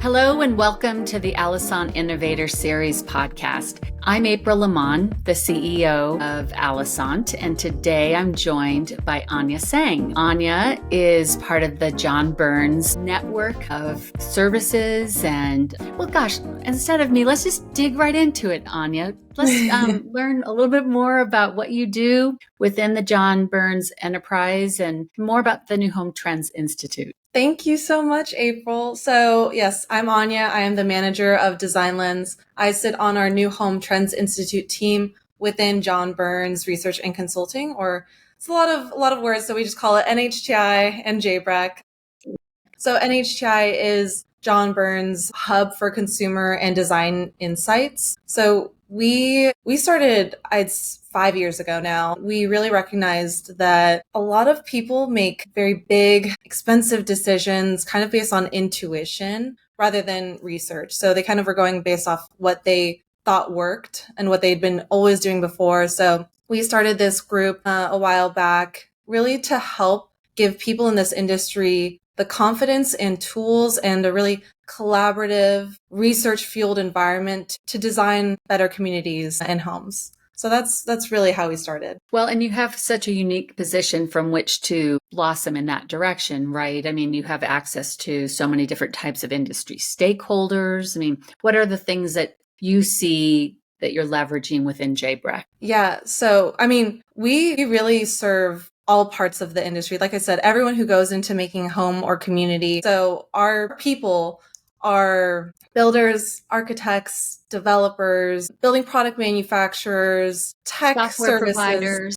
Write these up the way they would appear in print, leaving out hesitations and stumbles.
Hello and welcome to the Alison Innovator Series podcast. I'm April Lamont, the CEO of Alison, and today I'm joined by Anja Seng. Anja is part of the John Burns network of services and, instead of me, let's just dig right into it, Anja. Let's learn a little bit more about what you do within the John Burns enterprise and more about the New Home Trends Institute. Thank you so much, April. So yes, I'm Anja. I am the manager of DesignLens. I sit on our New Home Trends Institute team within John Burns Research and Consulting, or it's a lot of words, so we just call it NHTI and JBREC. So NHTI is John Burns' hub for consumer and design insights. So we started, 5 years ago now. We really recognized that a lot of people make very big, expensive decisions kind of based on intuition rather than research. So they kind of were going based off what they thought worked and what they'd been always doing before. So we started this group a while back really to help give people in this industry the confidence and tools and a really collaborative, research-fueled environment to design better communities and homes. So that's really how we started. Well, and you have such a unique position from which to blossom in that direction, right? I mean, you have access to so many different types of industry stakeholders. I mean, what are the things that you see that you're leveraging within JBREC? Yeah, so, I mean, we really serve all parts of the industry. Like I said, everyone who goes into making a home or community. So our people are builders, architects, developers, building product manufacturers, tech Software services. providers.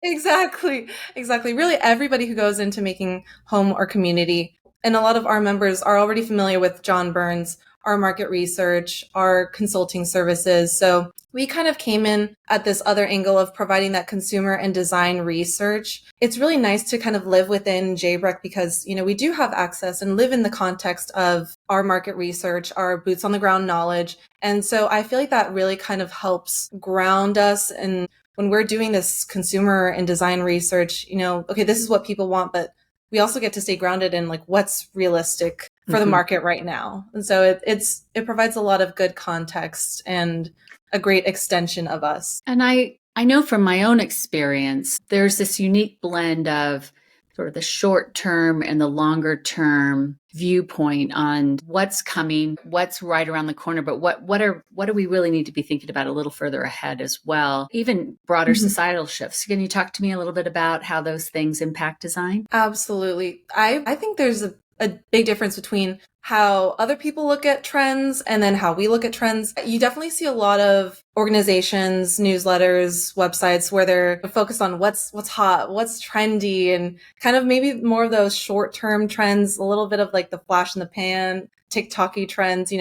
Exactly. Really everybody who goes into making home or community. And a lot of our members are already familiar with John Burns, our market research, our consulting services. So we kind of came in at this other angle of providing that consumer and design research. It's really nice to kind of live within JBREC because, we do have access and live in the context of our market research, our boots on the ground knowledge. And so I feel like that really kind of helps ground us. And when we're doing this consumer and design research, okay, this is what people want, but we also get to stay grounded in like what's realistic for the market right now. And so it provides a lot of good context and a great extension of us. And I know from my own experience, there's this unique blend of sort of the short term and the longer term viewpoint on what's coming, what's right around the corner, but what do we really need to be thinking about a little further ahead as well, even broader societal shifts. Can you talk to me a little bit about how those things impact design? Absolutely. I think there's a big difference between how other people look at trends and then how we look at trends. You definitely see a lot of organizations, newsletters, websites where they're focused on what's hot, what's trendy, and kind of maybe more of those short-term trends, a little bit of like the flash in the pan, TikTok-y trends.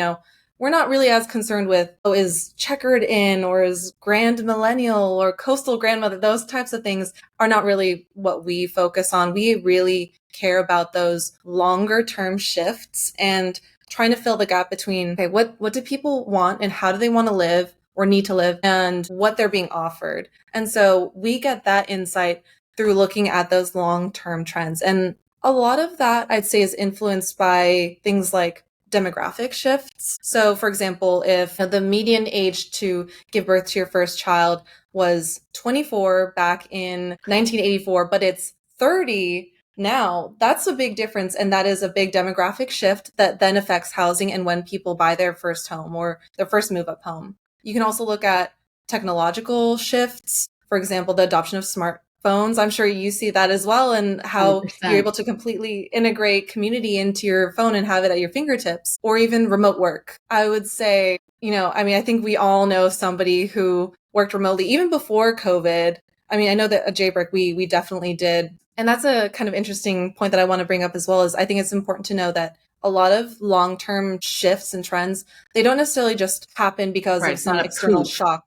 We're not really as concerned with, is checkered in or is grand millennial or coastal grandmother. Those types of things are not really what we focus on. We really care about those longer term shifts and trying to fill the gap between, okay, what do people want and how do they want to live or need to live and what they're being offered. And so we get that insight through looking at those long-term trends. And a lot of that I'd say is influenced by things like demographic shifts. So for example, if the median age to give birth to your first child was 24 back in 1984, but it's 30 now, that's a big difference. And that is a big demographic shift that then affects housing and when people buy their first home or their first move up home. You can also look at technological shifts. For example, the adoption of smartphones. I'm sure you see that as well, and how 100%. You're able to completely integrate community into your phone and have it at your fingertips, or even remote work. I would say, I think we all know somebody who worked remotely even before COVID. I know that at JBREC, we definitely did. And that's a kind of interesting point that I want to bring up as well, is I think it's important to know that a lot of long-term shifts and trends, they don't necessarily just happen because of some external shock.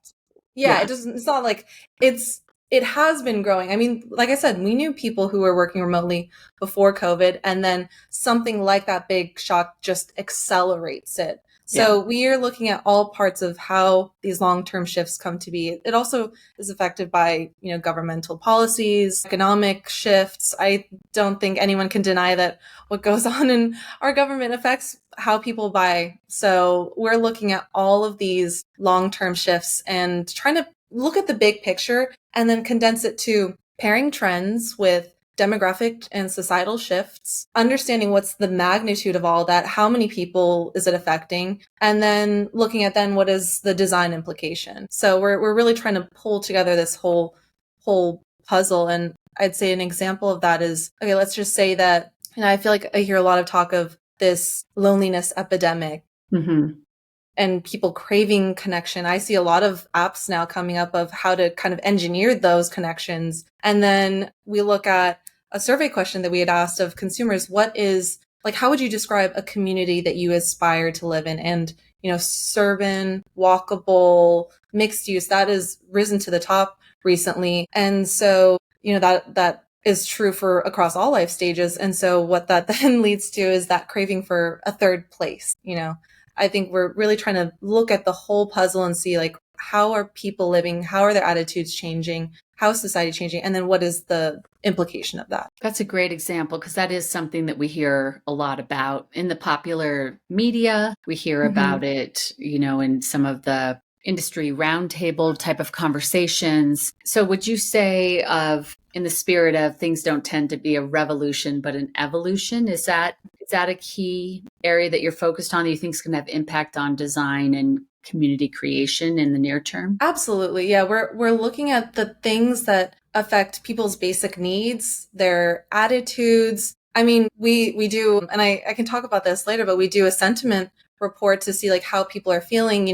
Yeah, It's not like it's it has been growing. I mean, like I said, we knew people who were working remotely before COVID, and then something like that big shock just accelerates it. So we are looking at all parts of how these long-term shifts come to be. It also is affected by, governmental policies, economic shifts. I don't think anyone can deny that what goes on in our government affects how people buy. So we're looking at all of these long-term shifts and trying to look at the big picture and then condense it to pairing trends with demographic and societal shifts, understanding what's the magnitude of all that, how many people is it affecting, and then looking at then what is the design implication. So we're really trying to pull together this whole puzzle. And I'd say an example of that is, okay, let's just say that, I feel like I hear a lot of talk of this loneliness epidemic. Mm-hmm. And people craving connection. I see a lot of apps now coming up of how to kind of engineer those connections. And then we look at a survey question that we had asked of consumers. How would you describe a community that you aspire to live in? And, suburban, walkable, mixed use, that has risen to the top recently. And so, that is true for across all life stages. And so what that then leads to is that craving for a third place, I think we're really trying to look at the whole puzzle and see how are people living? How are their attitudes changing? How is society changing? And then what is the implication of that? That's a great example because that is something that we hear a lot about in the popular media. We hear about it, in some of the industry roundtable type of conversations. So would you say in the spirit of things don't tend to be a revolution, but an evolution, is that a key area that you're focused on that you think is going to have impact on design and community creation in the near term? Absolutely. Yeah. We're looking at the things that affect people's basic needs, their attitudes. I mean, we do, and I can talk about this later, but we do a sentiment report to see how people are feeling,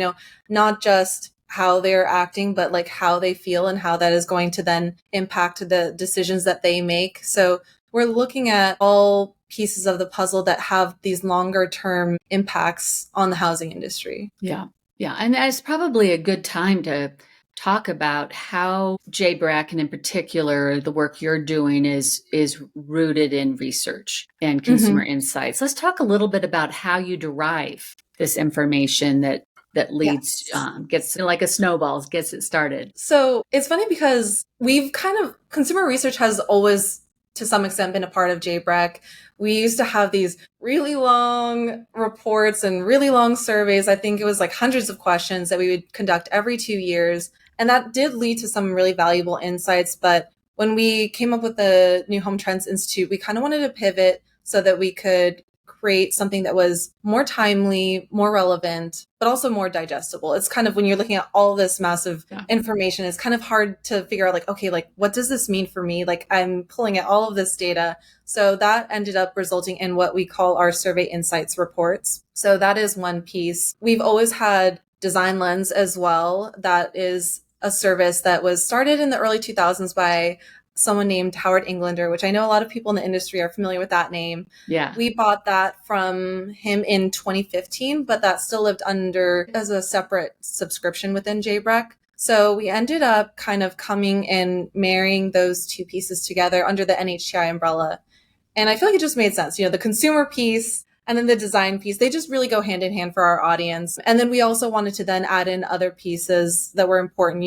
not just how they're acting, but how they feel and how that is going to then impact the decisions that they make. So we're looking at all pieces of the puzzle that have these longer term impacts on the housing industry. Yeah. Yeah. And that's probably a good time to talk about how JBRAC, and in particular, the work you're doing is rooted in research and consumer insights. Let's talk a little bit about how you derive this information that leads, gets like a snowball, gets it started. So it's funny because consumer research has always, to some extent, been a part of JBRAC. We used to have these really long reports and really long surveys. I think it was hundreds of questions that we would conduct every 2 years. And that did lead to some really valuable insights. But when we came up with the New Home Trends Institute, we kind of wanted to pivot so that we could create something that was more timely, more relevant, but also more digestible. It's kind of, when you're looking at all this massive information, it's kind of hard to figure out what does this mean for me? I'm pulling at all of this data. So that ended up resulting in what we call our survey insights reports. So that is one piece. We've always had DesignLens as well. That is a service that was started in the early 2000s by someone named Howard Englander, which I know a lot of people in the industry are familiar with that name. Yeah. We bought that from him in 2015, but that still lived under as a separate subscription within JBRAC. So we ended up kind of coming and marrying those two pieces together under the NHTI umbrella. And I feel like it just made sense. The consumer piece and then the design piece, they just really go hand in hand for our audience. And then we also wanted to then add in other pieces that were important,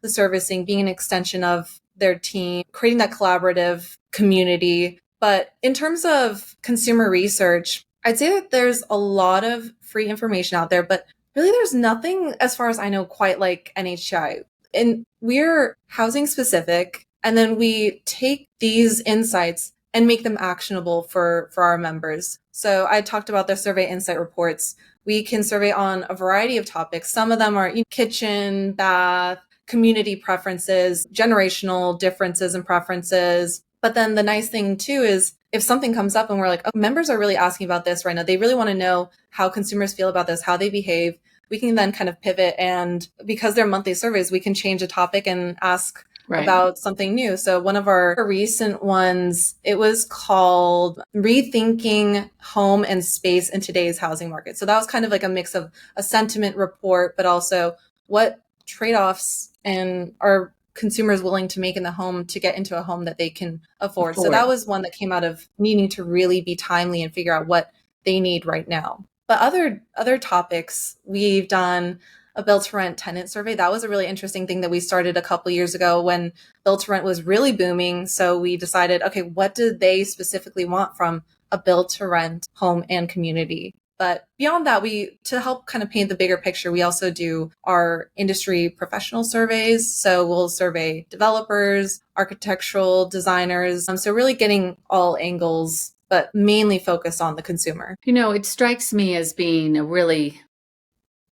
the servicing being an extension of their team, creating that collaborative community. But in terms of consumer research, I'd say that there's a lot of free information out there, but really there's nothing, as far as I know, quite like NHTI. And we're housing specific, and then we take these insights and make them actionable for our members. So I talked about the survey insight reports. We can survey on a variety of topics. Some of them are kitchen, bath, community preferences, generational differences and preferences. But then the nice thing too is if something comes up and we're like, oh, members are really asking about this right now. They really want to know how consumers feel about this, how they behave. We can then kind of pivot, and because they're monthly surveys, we can change a topic and ask about something new. So one of our recent ones, it was called Rethinking Home and Space in Today's Housing Market. So that was kind of like a mix of a sentiment report, but also what trade-offs and are consumers willing to make in the home to get into a home that they can afford. So Afford. that was one that came out of needing to really be timely and figure out what they need right now. But other topics, we've done a build to rent tenant survey. That was a really interesting thing that we started a couple years ago when build to rent was really booming. So we decided, okay, what do they specifically want from a build to rent home and community? But beyond that, to help kind of paint the bigger picture, we also do our industry professional surveys. So we'll survey developers, architectural designers. So really getting all angles, but mainly focused on the consumer. It strikes me as being a really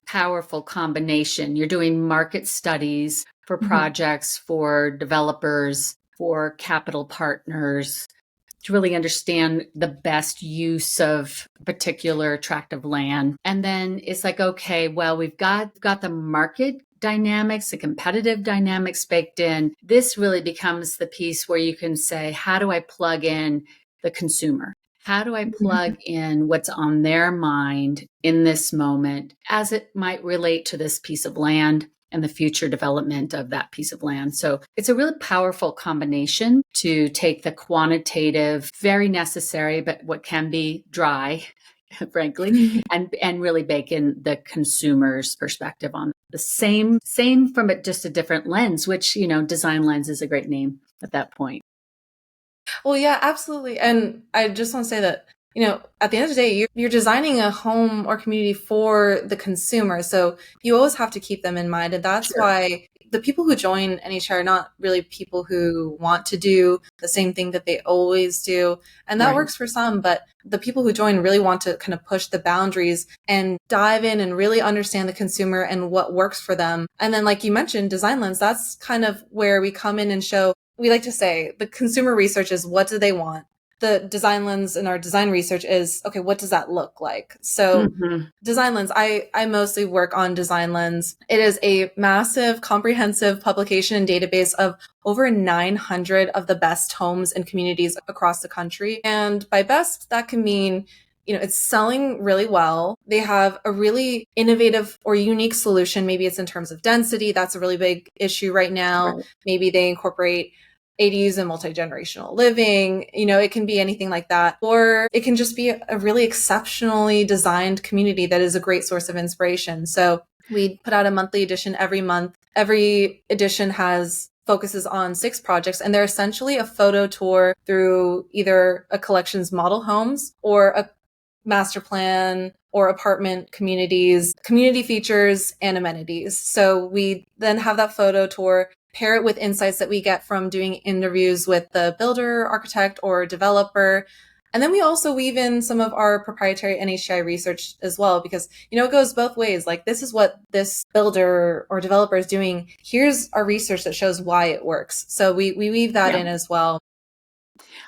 powerful combination. You're doing market studies for projects, for developers, for capital partners, to really understand the best use of particular attractive land. And then it's like, okay, well, we've got the market dynamics, the competitive dynamics baked in. This really becomes the piece where you can say, how do I plug in the consumer? How do I plug in what's on their mind in this moment as it might relate to this piece of land and the future development of that piece of land? So it's a really powerful combination to take the quantitative, very necessary, but what can be dry, frankly, and really bake in the consumer's perspective on the same from just a different lens, which, DesignLens is a great name at that point. Well, yeah, absolutely. And I just want to say that, at the end of the day, you're designing a home or community for the consumer. So you always have to keep them in mind. And that's why the people who join NHTI are not really people who want to do the same thing that they always do. And that works for some, but the people who join really want to kind of push the boundaries and dive in and really understand the consumer and what works for them. And then, like you mentioned, DesignLens, that's kind of where we come in and show. We like to say the consumer research is what do they want? The DesignLens in our design research is, okay, what does that look like? So DesignLens, I mostly work on DesignLens. It is a massive, comprehensive publication and database of over 900 of the best homes and communities across the country. And by best, that can mean it's selling really well. They have a really innovative or unique solution. Maybe it's in terms of density. That's a really big issue right now. Maybe they incorporate ADUs and multi-generational living. It can be anything like that. Or it can just be a really exceptionally designed community that is a great source of inspiration. So we put out a monthly edition every month. Every edition focuses on 6 projects, and they're essentially a photo tour through either a collection's model homes or a master plan or apartment communities, community features, and amenities. So we then have that photo tour, pair it with insights that we get from doing interviews with the builder, architect, or developer. And then we also weave in some of our proprietary NHTI research as well, because, it goes both ways. Like, this is what this builder or developer is doing. Here's our research that shows why it works. So we weave that in as well.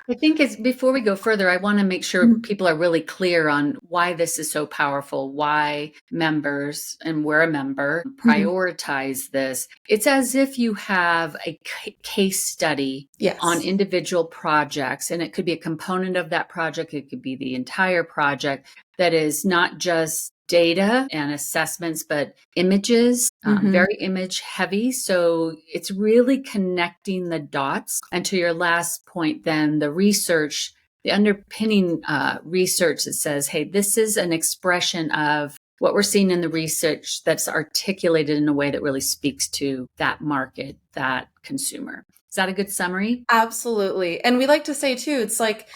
I think before we go further, I want to make sure people are really clear on why this is so powerful, why members, and we're a member, prioritize this. It's as if you have a case study on individual projects, and it could be a component of that project. It could be the entire project that is not just data and assessments, but images, very image heavy. So it's really connecting the dots. And to your last point, then the research, the underpinning research that says, hey, this is an expression of what we're seeing in the research that's articulated in a way that really speaks to that market, that consumer. Is that a good summary? Absolutely. And we like to say too, it's like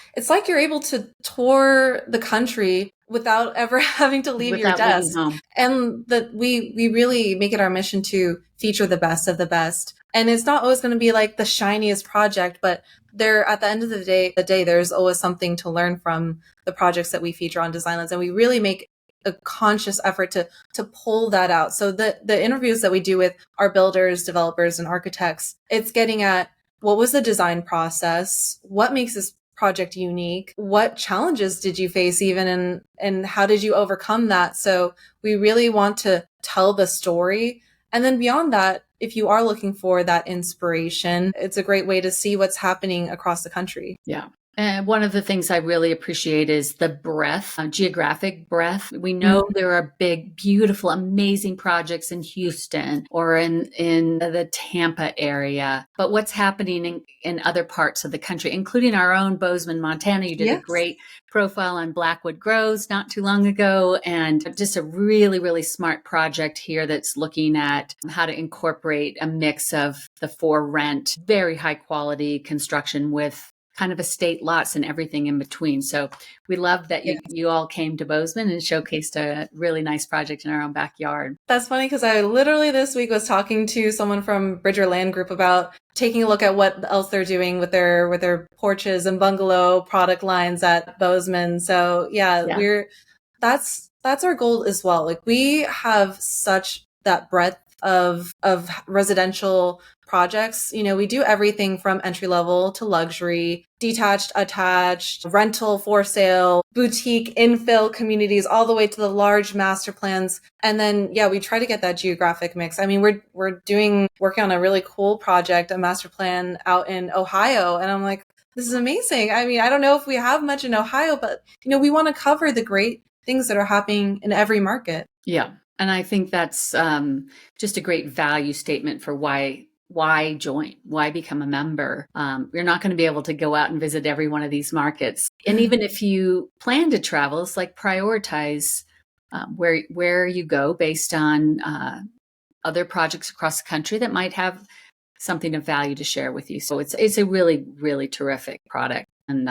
you're able to tour the country without ever having to leave your desk. And that we really make it our mission to feature the best of the best. And it's not always going to be like the shiniest project, but at the end of the day, there's always something to learn from the projects that we feature on DesignLens. And we really make a conscious effort to pull that out. So the interviews that we do with our builders, developers, and architects, it's getting at what was the design process? What makes this project unique? What challenges did you face even, and how did you overcome that? So we really want to tell the story. And then beyond that, if you are looking for that inspiration, it's a great way to see what's happening across the country. Yeah. And one of the things I really appreciate is the breadth, geographic breadth. We know there are big, beautiful, amazing projects in Houston or in the Tampa area. But what's happening in other parts of the country, including our own Bozeman, Montana? You did a Yes. great profile on Blackwood Groves not too long ago, and just a really, really smart project here that's looking at how to incorporate a mix of the for rent, very high quality construction with kind of estate lots and everything in between. So we love that you all came to Bozeman and showcased a really nice project in our own backyard. That's funny because I literally this week was talking to someone from Bridger Land Group about taking a look at what else they're doing with their porches and bungalow product lines at Bozeman. So yeah. That's our goal as well. Like we have such that breadth of residential projects. You know, we do everything from entry level to luxury, detached, attached, rental, for sale, boutique, infill communities, all the way to the large master plans. And then, yeah, we try to get that geographic mix. I mean, we're working on a really cool project, a master plan out in Ohio. And I'm like, this is amazing. I mean, I don't know if we have much in Ohio, but you know, we want to cover the great things that are happening in every market. Yeah. And I think that's just a great value statement for why join, why become a member. You're not going to be able to go out and visit every one of these markets. And even if you plan to travel, it's like prioritize where you go based on other projects across the country that might have something of value to share with you. So it's a really, really terrific product. And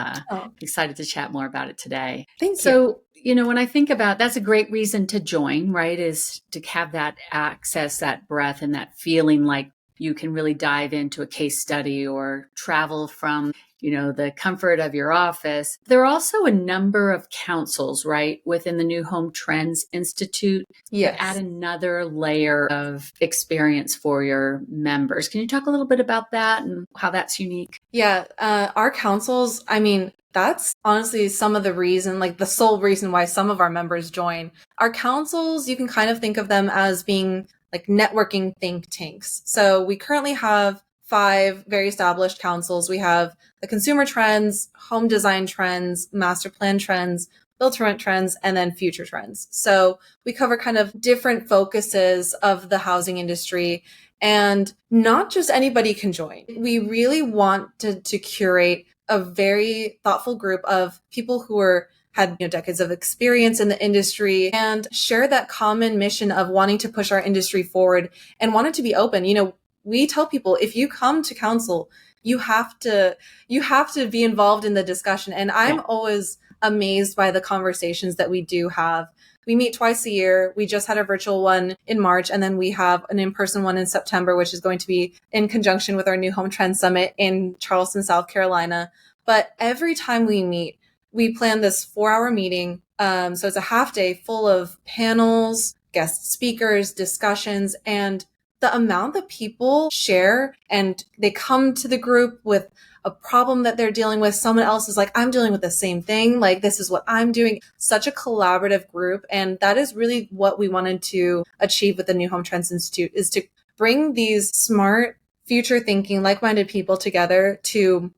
excited to chat more about it today. Thank you. So, you know, when I think about that's a great reason to join, right? Is to have that access, that breadth, and that feeling like you can really dive into a case study or travel from, you know, the comfort of your office. There are also a number of councils, right, within the New Home Trends Institute Yes. that add another layer of experience for your members. Can you talk a little bit about that and how that's unique? Yeah, our councils, I mean, that's honestly some of the reason, like the sole reason why some of our members join. Our councils, you can kind of think of them as being like networking think tanks. So we currently have 5 very established councils. We have the consumer trends, home design trends, master plan trends, build to rent trends, and then future trends. So we cover kind of different focuses of the housing industry, and not just anybody can join. We really want to curate a very thoughtful group of people who had decades of experience in the industry and share that common mission of wanting to push our industry forward and want it to be open. You know, we tell people, if you come to council, you have to be involved in the discussion. And I'm always amazed by the conversations that we do have. We meet twice a year. We just had a virtual one in March, and then we have an in-person one in September, which is going to be in conjunction with our New Home Trend Summit in Charleston, South Carolina. But every time we meet, we plan this 4-hour meeting. So it's a half day full of panels, guest speakers, discussions, and the amount that people share, and they come to the group with a problem that they're dealing with. Someone else is like, I'm dealing with the same thing. Like, this is what I'm doing. Such a collaborative group. And that is really what we wanted to achieve with the New Home Trends Institute, is to bring these smart, future thinking, like-minded people together to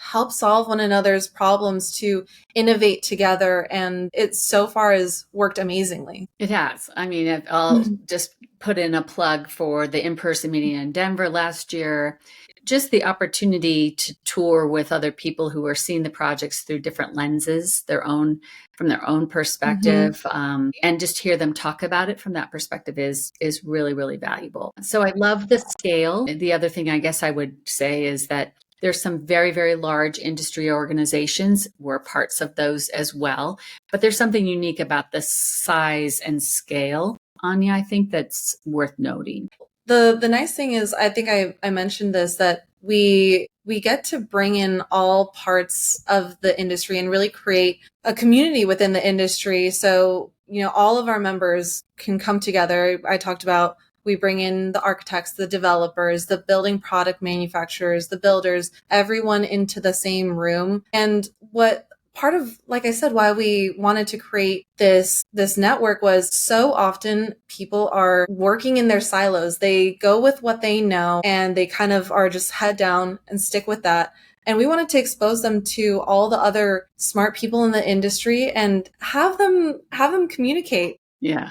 help solve one another's problems, to innovate together. And it so far has worked amazingly. It has. I mean, I'll just put in a plug for the in-person meeting in Denver last year. Just the opportunity to tour with other people who are seeing the projects through different lenses, from their own perspective, and just hear them talk about it from that perspective is really, really valuable. So I love the scale. The other thing I guess I would say is that there's some very, very large industry organizations. We're parts of those as well. But there's something unique about the size and scale, Anja, I think that's worth noting. The nice thing is, I think I mentioned this, that we get to bring in all parts of the industry and really create a community within the industry. So, you know, all of our members can come together. I talked about, we bring in the architects, the developers, the building product manufacturers, the builders, everyone into the same room. And what part of, like I said, why we wanted to create this network was, so often people are working in their silos. They go with what they know and they kind of are just head down and stick with that. And we wanted to expose them to all the other smart people in the industry and have them communicate. Yeah.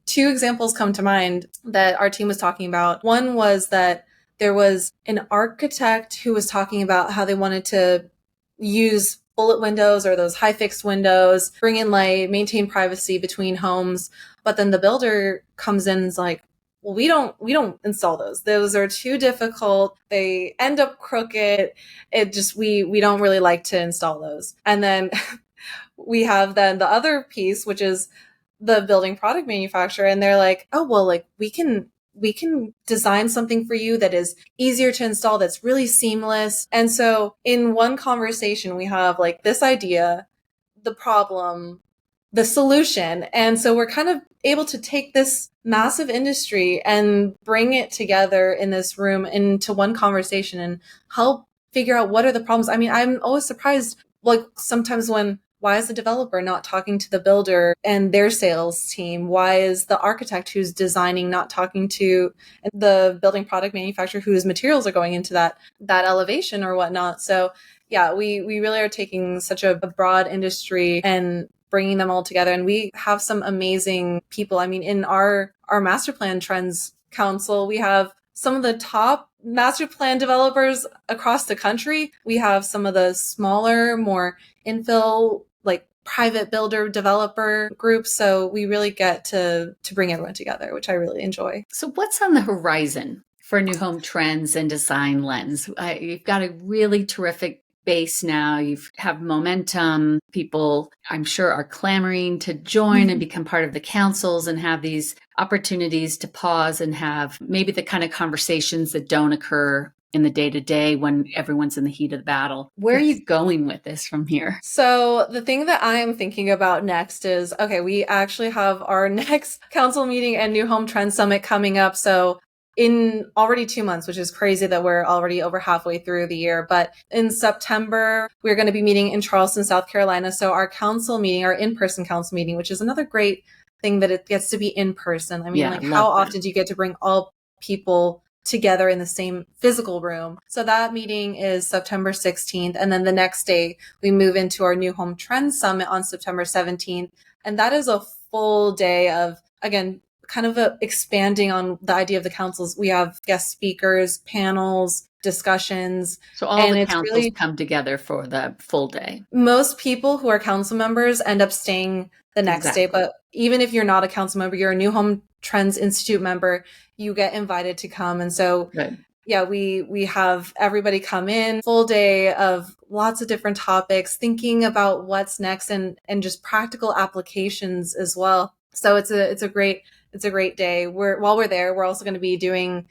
Two examples come to mind that our team was talking about. One was that there was an architect who was talking about how they wanted to use bullet windows or those high fixed windows, bring in light, maintain privacy between homes. But then the builder comes in and is like, well, we don't install those. Those are too difficult. They end up crooked. It just, we don't really like to install those. And then we have then the other piece, which is the building product manufacturer, and they're like, oh, well, like we can design something for you that is easier to install, that's really seamless. And so in one conversation, we have like this idea, the problem, the solution. And so we're kind of able to take this massive industry and bring it together in this room into one conversation and help figure out what are the problems. I mean, I'm always surprised, like sometimes why is the developer not talking to the builder and their sales team? Why is the architect who's designing not talking to the building product manufacturer whose materials are going into that elevation or whatnot? So yeah, we really are taking such a broad industry and bringing them all together. And we have some amazing people. I mean, in our master plan trends council, we have some of the top master plan developers across the country. We have some of the smaller, more infill, like private builder developer groups. So we really get to bring everyone together, which I really enjoy. So what's on the horizon for New Home Trends and DesignLens? You've got a really terrific base now. You have momentum. People, I'm sure, are clamoring to join and become part of the councils and have these opportunities to pause and have maybe the kind of conversations that don't occur in the day-to-day when everyone's in the heat of the battle. Where are you going with this from here? So the thing that I am thinking about next is, okay, we actually have our next council meeting and New Home Trend Summit coming up. So in already 2 months, which is crazy that we're already over halfway through the year. But in September, we're going to be meeting in Charleston, South Carolina. So our council meeting, our in-person council meeting, which is another great thing that it gets to be in person. I mean, Yeah, like how often do you get to bring all people together in the same physical room? So that meeting is September 16th. And then the next day we move into our New Home Trends Summit on September 17th. And that is a full day of, again, kind of expanding on the idea of the councils. We have guest speakers, panels, discussions. So all the councils come together for the full day. Most people who are council members end up staying the next day. But even if you're not a council member, you're a New Home Trends Institute member, you get invited to come. And so, yeah, we have everybody come in, full day of lots of different topics, thinking about what's next and just practical applications as well. So it's a great day. While we're there, we're also going to be doing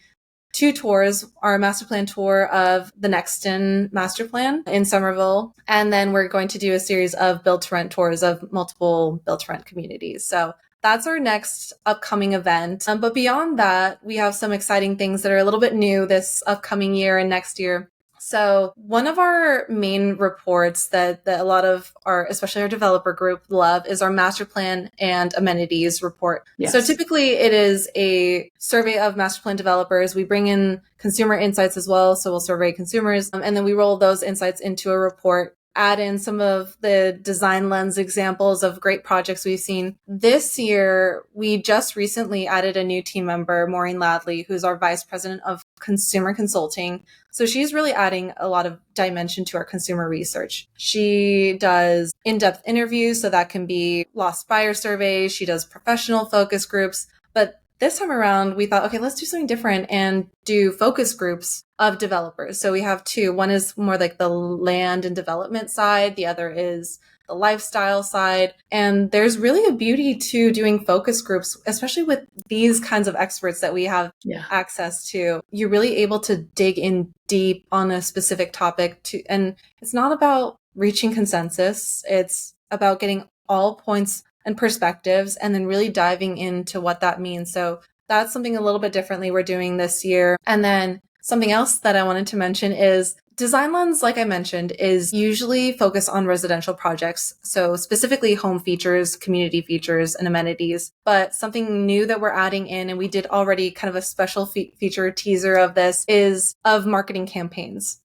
2 tours, our master plan tour of the Nexton master plan in Somerville. And then we're going to do a series of build to rent tours of multiple build to rent communities. So that's our next upcoming event. But beyond that, we have some exciting things that are a little bit new this upcoming year and next year. So one of our main reports that a lot of our, especially our developer group, love is our master plan and amenities report. Yes. So typically it is a survey of master plan developers. We bring in consumer insights as well. So we'll survey consumers and then we roll those insights into a report, add in some of the DesignLens examples of great projects we've seen. This year, we just recently added a new team member, Maureen Ladley, who's our vice president of consumer consulting. So she's really adding a lot of dimension to our consumer research. She does in-depth interviews, so that can be lost buyer surveys. She does professional focus groups. But this time around, we thought, okay, let's do something different and do focus groups of developers. So we have 2. One is more like the land and development side. The other is the lifestyle side. And there's really a beauty to doing focus groups, especially with these kinds of experts that we have access to. You're really able to dig in deep on a specific topic and it's not about reaching consensus. It's about getting all points and perspectives and then really diving into what that means. So that's something a little bit differently we're doing this year. And then something else that I wanted to mention is DesignLens, like I mentioned, is usually focused on residential projects. So specifically home features, community features, and amenities. But something new that we're adding in, and we did already kind of a special feature teaser of this, is of marketing campaigns.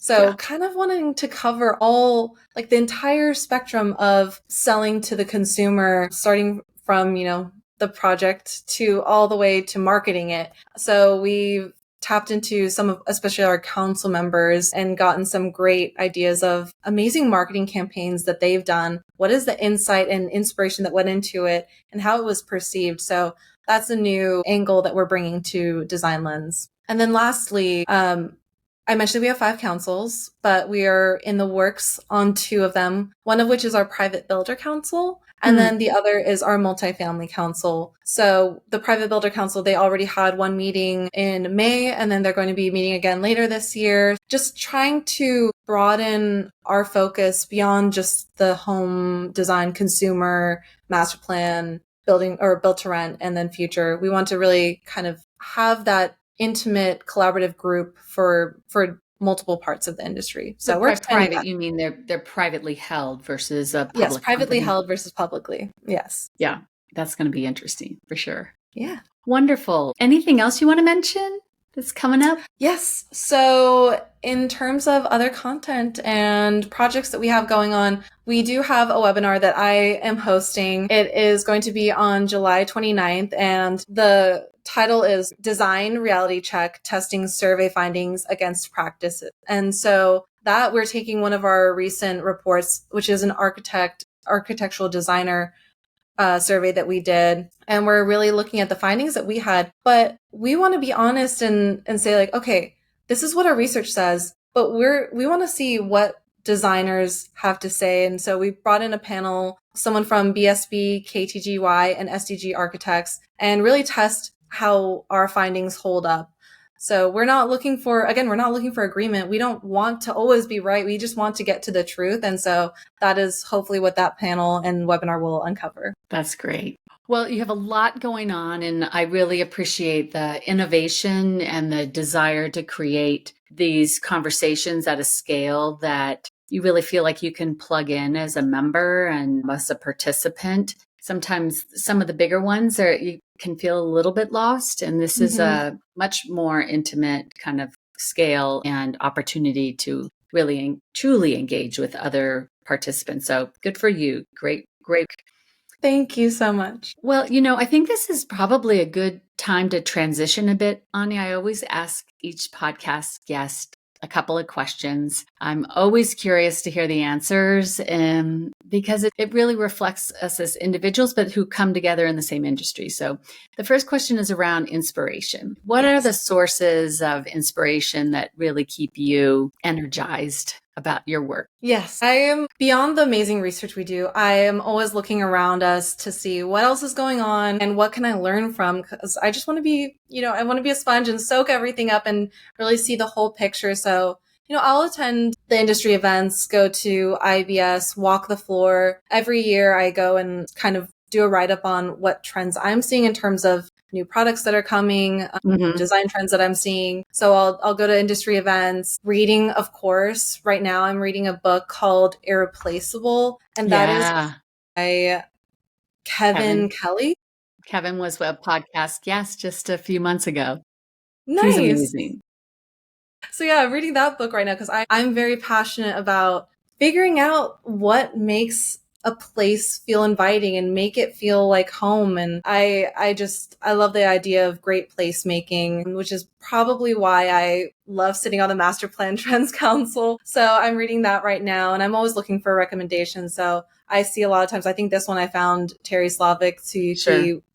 So kind of wanting to cover all, like the entire spectrum of selling to the consumer, starting from, the project to all the way to marketing it. So we've tapped into some of, especially our council members, and gotten some great ideas of amazing marketing campaigns that they've done. What is the insight and inspiration that went into it and how it was perceived? So that's a new angle that we're bringing to DesignLens. And then lastly, I mentioned we have 5 councils, but we are in the works on 2 of them, one of which is our private builder council. And then the other is our multifamily council. So the private builder council, they already had one meeting in May, and then they're going to be meeting again later this year, just trying to broaden our focus beyond just the home design, consumer, master plan, building or built to rent, and then future. We want to really kind of have that intimate collaborative group for multiple parts of the industry. So we're private, you mean they're privately held versus a public Yes, privately company. held versus publicly. Yes. Yeah, that's going to be interesting for sure. Yeah. Wonderful. Anything else you want to mention that's coming up? Yes. So in terms of other content and projects that we have going on, we do have a webinar that I am hosting. It is going to be on July 29th, and the title is Design Reality Check, Testing Survey Findings Against Practices. And so that we're taking one of our recent reports, which is an architectural designer survey that we did. And we're really looking at the findings that we had. But we want to be honest and say like, okay, this is what our research says, but we want to see what designers have to say. And so we brought in a panel, someone from BSB, KTGY, and SDG architects, and really test how our findings hold up. So we're not looking for agreement. We don't want to always be right. We just want to get to the truth. And so that is hopefully what that panel and webinar will uncover. That's great. Well, you have a lot going on, and I really appreciate the innovation and the desire to create these conversations at a scale that you really feel like you can plug in as a member and as a participant. Sometimes some of the bigger ones you can feel a little bit lost, and this is a much more intimate kind of scale and opportunity to really truly engage with other participants. So good for you. Great. Thank you so much. Well, I think this is probably a good time to transition a bit. Anja, I always ask each podcast guest a couple of questions. I'm always curious to hear the answers because it really reflects us as individuals, but who come together in the same industry. So the first question is around inspiration. What are the sources of inspiration that really keep you energized about your work? Yes, I am beyond the amazing research we do. I am always looking around us to see what else is going on and what can I learn from, because I just want to be, I want to be a sponge and soak everything up and really see the whole picture. So, I'll attend the industry events, go to IBS, walk the floor. Every year I go and kind of do a write-up on what trends I'm seeing in terms of new products that are coming, design trends that I'm seeing. So I'll go to industry events, reading, of course. Right now I'm reading a book called Irreplaceable, and that is by Kevin Kelly. Kevin was a podcast guest just a few months ago. Nice. He's amazing. So yeah, I'm reading that book right now because I'm very passionate about figuring out what makes a place feel inviting and make it feel like home. And I love the idea of great placemaking, which is probably why I love sitting on the Master Plan Trends Council. So I'm reading that right now, and I'm always looking for recommendations. So I see a lot of times, I think this one I found Terry Slavic, she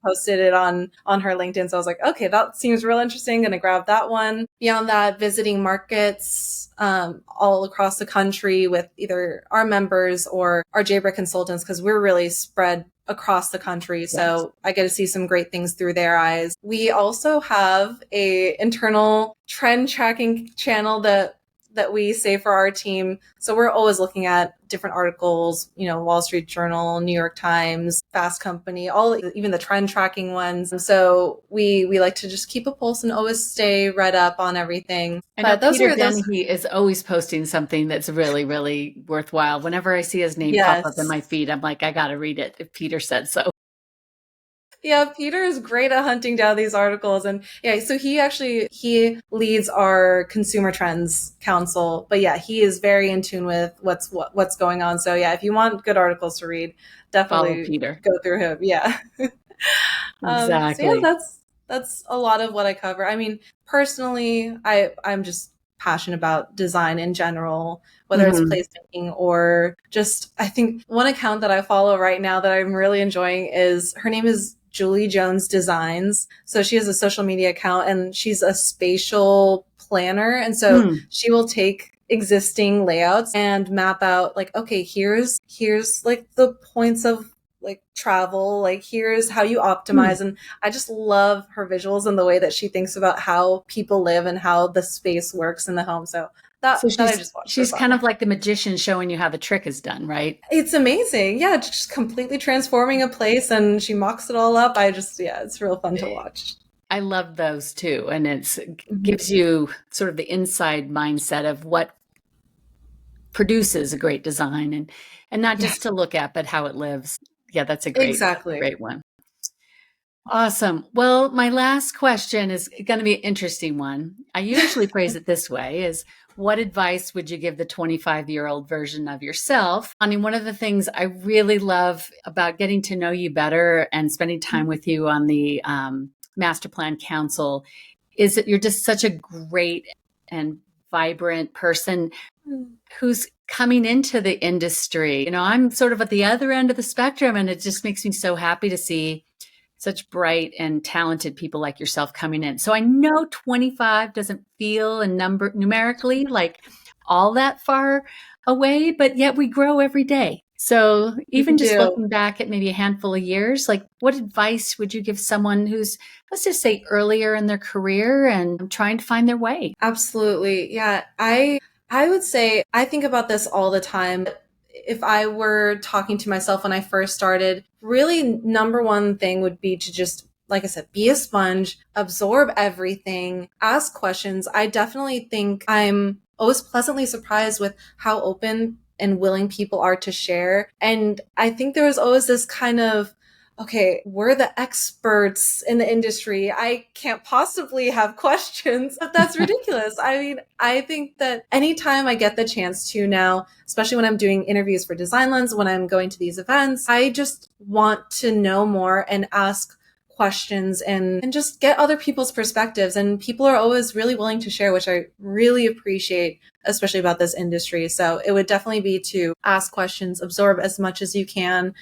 posted it on her LinkedIn. So I was like, okay, that seems real interesting. Going to grab that one. Beyond that, visiting markets all across the country with either our members or our JBREC consultants, because we're really spread across the country. So I get to see some great things through their eyes. We also have a internal trend tracking channel that we say for our team. So we're always looking at different articles, Wall Street Journal, New York Times, Fast Company, even the trend tracking ones. So we like to just keep a pulse and always stay read up on everything. I know Peter Dennehy is always posting something that's really, really worthwhile. Whenever I see his name pop up in my feed, I'm like, I got to read it if Peter said so. Yeah, Peter is great at hunting down these articles. And yeah, so he leads our consumer trends council. But yeah, he is very in tune with what's going on. So yeah, if you want good articles to read, Follow definitely Peter. go through him. Yeah. So yeah, Exactly. that's a lot of what I cover. I mean, personally, I'm just passionate about design in general, whether it's Mhm. placemaking or just, I think one account that I follow right now that I'm really enjoying is, her name is Julie Jones Designs. So she has a social media account and she's a spatial planner. And so Hmm. she will take existing layouts and map out like, okay, here's like the points of like travel, like here's how you Hmm. optimize. And I just love her visuals and the way that she thinks about how people live and how the space works in the home. So So that I she's just watch for she's kind fun. of like the magician showing you how the trick is done, right? It's amazing. Yeah, just completely transforming a place and she mocks it all up. Yeah, it's real fun to watch. I love those too, and it Mhm. gives you sort of the inside mindset of what produces a great design, and not just Yes, to look at, but how it lives. Yeah, that's a exactly. great one. Awesome. Well, my last question is going to be an interesting one. I usually phrase it this way is what advice would you give the 25-year-old version of yourself? I mean, one of the things I really love about getting to know you better and spending time with you on the Master Plan Council is that you're just such a great and vibrant person who's coming into the industry. You know, I'm sort of at the other end of the spectrum, and it just makes me so happy to see such bright and talented people like yourself coming in. So I know 25 doesn't feel a number numerically like all that far away, but yet we grow every day. So We even just do. looking back at maybe a handful of years, like what advice would you give someone who's, let's just say, earlier in their career and trying to find their way? Absolutely. Yeah. I would say I think about this all the time. If I were talking to myself when I first started, really number one thing would be to just, like I said, be a sponge, absorb everything, ask questions. I definitely think I'm always pleasantly surprised with how open and willing people are to share. And I think there was always this kind of, okay, we're the experts in the industry. I can't possibly have questions, but that's ridiculous. I mean, I think that anytime I get the chance to now, especially when I'm doing interviews for DesignLens, when I'm going to these events, I just want to know more and ask questions and just get other people's perspectives. And people are always really willing to share, which I really appreciate, especially about this industry. So it would definitely be to ask questions, absorb as much as you can,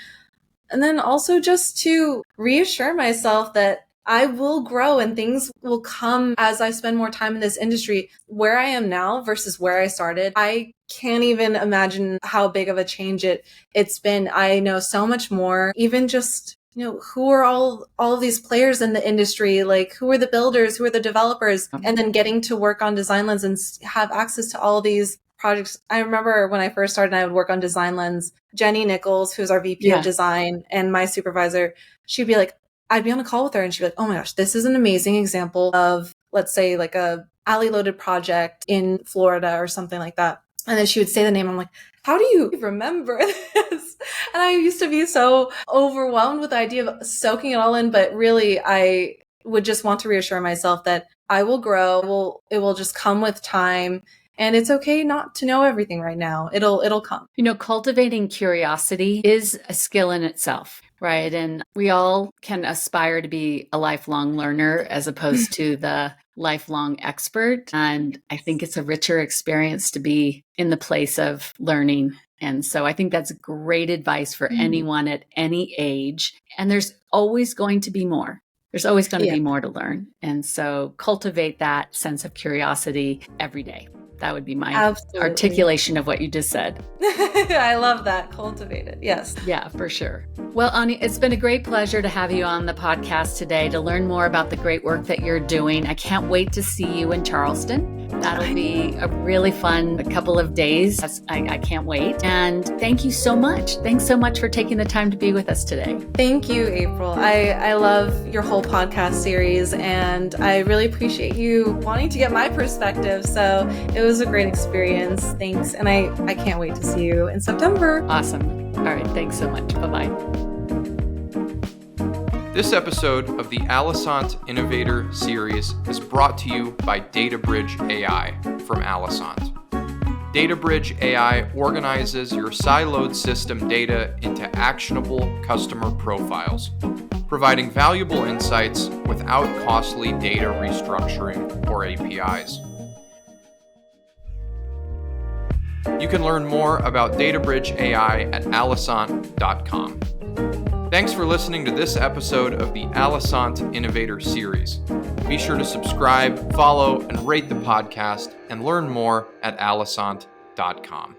and then also just to reassure myself that I will grow and things will come as I spend more time in this industry. Where I am now versus where I started, I can't even imagine how big of a change it's been. I know so much more, even just, who are all of these players in the industry? Like, who are the builders? Who are the developers? And then getting to work on DesignLens and have access to all these projects. I remember when I first started, I would work on DesignLens. Jenny Nichols, who's our VP of Yeah. design and my supervisor, she'd be like, I'd be on a call with her and she'd be like, oh my gosh, this is an amazing example of, let's say, like a alley loaded project in Florida or something like that. And then she would say the name. I'm like, how do you remember this? And I used to be so overwhelmed with the idea of soaking it all in. But really, I would just want to reassure myself that I will grow. It will just come with time. And it's okay not to know everything right now. It'll come. You know, cultivating curiosity is a skill in itself, right? And we all can aspire to be a lifelong learner as opposed to the lifelong expert. And I think it's a richer experience to be in the place of learning. And so I think that's great advice for anyone at any age. And there's always going to be more. There's always going to Yeah, be more to learn. And so cultivate that sense of curiosity every day. That would be my absolutely. articulation of what you just said. I love that. Cultivated. Yes. Yeah, for sure. Well, Anya, it's been a great pleasure to have you on the podcast today to learn more about the great work that you're doing. I can't wait to see you in Charleston. That'll be a really fun couple of days. I can't wait. And thank you so much. Thanks so much for taking the time to be with us today. Thank you, April. I love your whole podcast series and I really appreciate you wanting to get my perspective. So it was a great experience. Thanks. And I can't wait to see you in September. Awesome. All right. Thanks so much. Bye-bye. This episode of the Allisant Innovator Series is brought to you by DataBridge AI from Allisant. DataBridge AI organizes your siloed system data into actionable customer profiles, providing valuable insights without costly data restructuring or APIs. You can learn more about DataBridge AI at allisant.com. Thanks for listening to this episode of the Allisant Innovator Series. Be sure to subscribe, follow, and rate the podcast, and learn more at allisant.com.